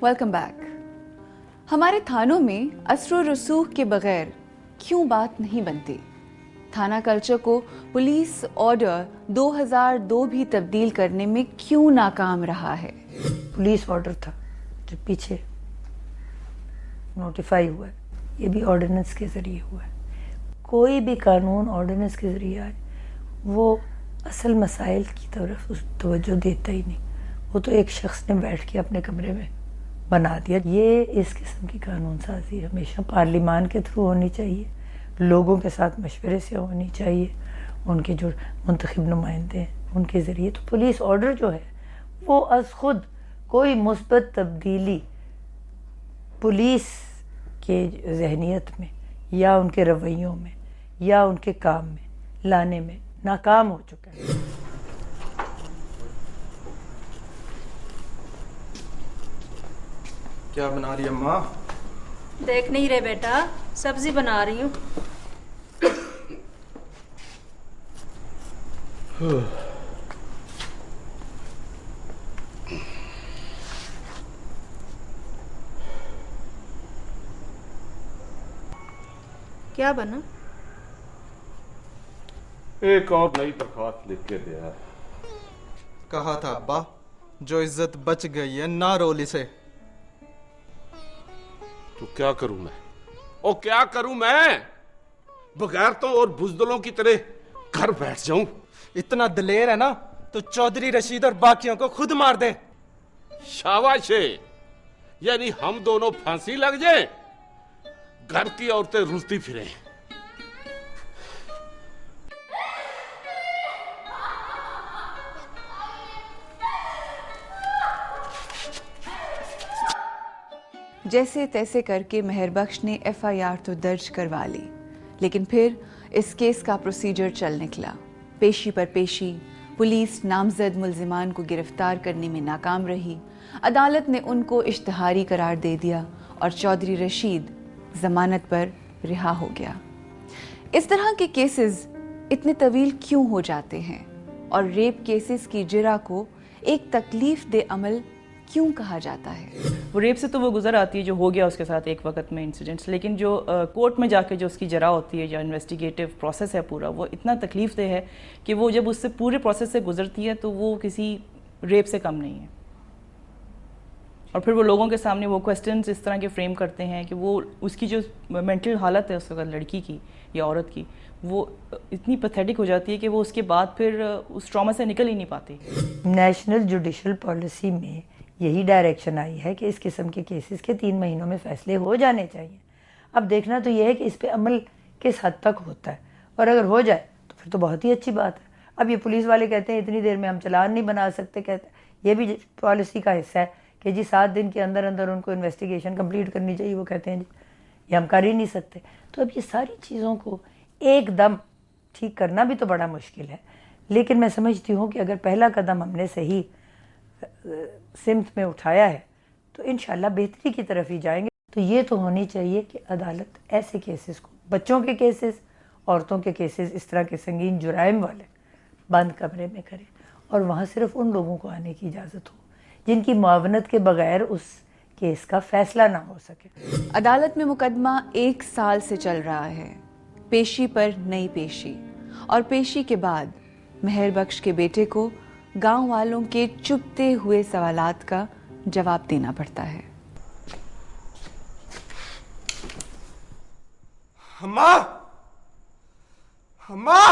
Welcome back. हमारे थानों में असर रसूख के बगैर क्यों बात नहीं बनती? थाना कल्चर को पुलिस ऑर्डर 2002 भी तब्दील करने में क्यों नाकाम रहा है? पुलिस ऑर्डर था जो पीछे नोटिफाई हुआ है, ये भी ऑर्डिनेंस के जरिए हुआ है। कोई भी कानून ऑर्डिनेंस के जरिए आए वो असल मसाइल की तरफ उस तवज्जो देता ही नहीं। वो तो एक शख्स ने बैठ के अपने कमरे में बना दिया। ये इस किस्म की कानून साजी हमेशा पार्लिमान के थ्रू होनी चाहिए, लोगों के साथ मशवरे से होनी चाहिए, उनके जो मुंतखब नुमाइंदे हैं उनके ज़रिए। तो पुलिस ऑर्डर जो है वो अज खुद कोई मुस्बत तब्दीली पुलिस के जहनीत में या उनके रवैयों में या उनके काम में लाने में नाकाम हो चुका है। क्या बना रही है अम्मा? देख नहीं रहे बेटा, सब्जी बना रही हूँ। क्या बना? एक और नई दरख्वास्त लिख के दिया। कहा था अब्बा, जो इज्जत बच गई है ना रोली से। तो क्या करूं मैं? ओ क्या करूं मैं? बगैर तो और बुजदलों की तरह घर बैठ जाऊं? इतना दिलेर है ना तो चौधरी रशीद और बाकियों को खुद मार दे। शाबाश है। यानी हम दोनों फांसी लग जाए, घर की औरतें रुलती फिरें। जैसे तैसे करके मेहरबख्श ने एफआईआर तो दर्ज करवा ली, लेकिन फिर इस केस का प्रोसीजर चल निकला। पेशी पर पेशी पुलिस नामजद मुल्जिमान को गिरफ्तार करने में नाकाम रही। अदालत ने उनको इश्तिहारी करार दे दिया और चौधरी रशीद जमानत पर रिहा हो गया। इस तरह के केसेस इतने तवील क्यों हो जाते हैं और रेप केसेस की जिरा को एक तकलीफ दे अमल क्यों कहा जाता है? वो रेप से तो वो गुजर आती है जो हो गया उसके साथ एक वक्त में इंसिडेंट्स, लेकिन जो कोर्ट में जाके जो उसकी जरा होती है, जो इन्वेस्टिगेटिव प्रोसेस है पूरा, वो इतना तकलीफ दे है कि वो जब उससे पूरे प्रोसेस से गुजरती है तो वो किसी रेप से कम नहीं है। और फिर वो लोगों के सामने वो क्वेश्चंस इस तरह के फ्रेम करते हैं कि वो उसकी जो मेंटल हालत है उस वक्त लड़की की या औरत की, वो इतनी पैथेटिक हो जाती है कि वो उसके बाद फिर उस ट्रॉमा से निकल ही नहीं पाती। नेशनल जुडिशल पॉलिसी में यही डायरेक्शन आई है कि इस किस्म के केसेस के 3 महीनों में फैसले हो जाने चाहिए। अब देखना तो यह है कि इस पे अमल किस हद तक होता है, और अगर हो जाए तो फिर तो बहुत ही अच्छी बात है। अब ये पुलिस वाले कहते हैं इतनी देर में हम चालान नहीं बना सकते, कहते हैं ये भी पॉलिसी का हिस्सा है कि जी 7 दिन के अंदर अंदर उनको इन्वेस्टिगेशन कंप्लीट करनी चाहिए। वो कहते हैं जी ये हम कर ही नहीं सकते। तो अब ये सारी चीज़ों को एकदम ठीक करना भी तो बड़ा मुश्किल है, लेकिन मैं समझती हूँ कि अगर पहला कदम हमने सही सिमत में उठाया है तो इंशाल्लाह बेहतरी की तरफ ही जाएंगे। तो ये तो होनी चाहिए कि अदालत ऐसे केसेस को, बच्चों के केसेस, औरतों के केसेस, इस तरह के संगीन जुराइम वाले बंद कमरे में करे और वहाँ सिर्फ उन लोगों को आने की इजाज़त हो जिनकी मुआवनत के बगैर उस केस का फैसला ना हो सके। अदालत में मुकदमा 1 साल से चल रहा है, पेशी पर नई पेशी, और पेशी के बाद मेहरबख्श के बेटे को गांव वालों के चुभते हुए सवालात का जवाब देना पड़ता है। अम्मा, अम्मा!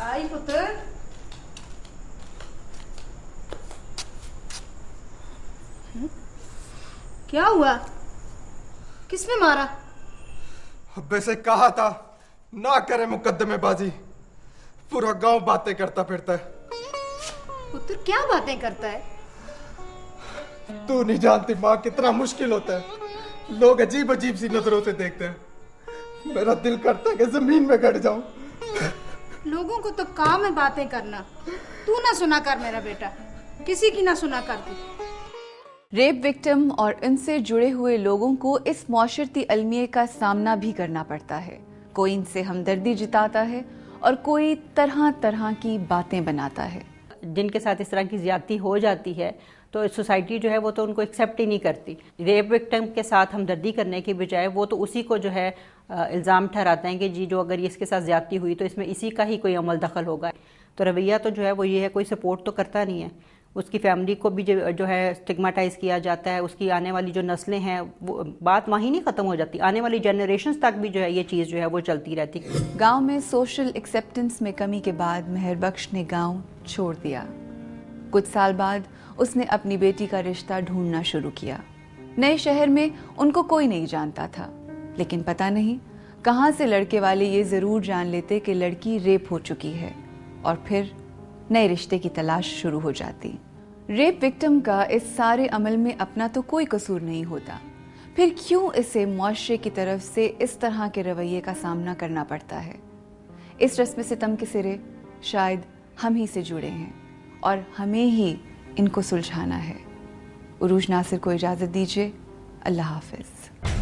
आई पुत्र। क्या हुआ? किसने मारा? अब्बे से कहा था ना करे मुकद्दमेबाजी, पूरा गांव बातें करता फिरता है। पुत्र क्या बातें करता है? तू नहीं जानती माँ कितना मुश्किल होता है। लोग अजीब अजीब सी नजरों से देखते हैं। मेरा दिल करता है कि जमीन में गड़ जाऊं। लोगों को तो काम है बातें करना। तू ना सुना कर मेरा बेटा, किसी की ना सुना कर तू। रेप विक्टिम और इनसे जुड़े हुए लोगों को इस मौशरती अलमिये का सामना भी करना पड़ता है। कोई इनसे हमदर्दी जताता है और कोई तरह तरह की बातें बनाता है। जिनके साथ इस तरह की ज्यादती हो जाती है तो सोसाइटी जो है वो तो उनको एक्सेप्ट ही नहीं करती। रेप विक्टिम के साथ हमदर्दी करने की बजाय वो तो उसी को जो है इल्ज़ाम ठहराते हैं कि जी जो अगर इसके साथ ज़्यादती हुई तो इसमें इसी का ही कोई अमल दखल होगा। तो रवैया तो जो है वो ये है, कोई सपोर्ट तो करता नहीं है। उसकी फैमिली को भी जो है स्टिग्माटाइज किया जाता है। उसकी आने वाली जो नस्लें हैं वो बात वहीं नहीं ख़त्म हो जाती, आने वाली जनरेशन्स तक भी जो है ये चीज़ जो है वो चलती रहती। गांव में सोशल एक्सेप्टेंस में कमी के बाद मेहर बख्श ने गांव छोड़ दिया। कुछ साल बाद उसने अपनी बेटी का रिश्ता ढूंढना शुरू किया। नए शहर में उनको कोई नहीं जानता था, लेकिन पता नहीं कहां से लड़के वाले ये जरूर जान लेते कि लड़की रेप हो चुकी है और फिर नए रिश्ते की तलाश शुरू हो जाती। रेप विक्टिम का इस सारे अमल में अपना तो कोई कसूर नहीं होता, फिर क्यों इसे मुआशरे की तरफ से इस तरह के रवैये का सामना करना पड़ता है? इस रस्म सितम के सिरे शायद हम ही से जुड़े हैं और हमें ही इनको सुलझाना है। उरूज नासिर को इजाज़त दीजिए। अल्लाह हाफिज़।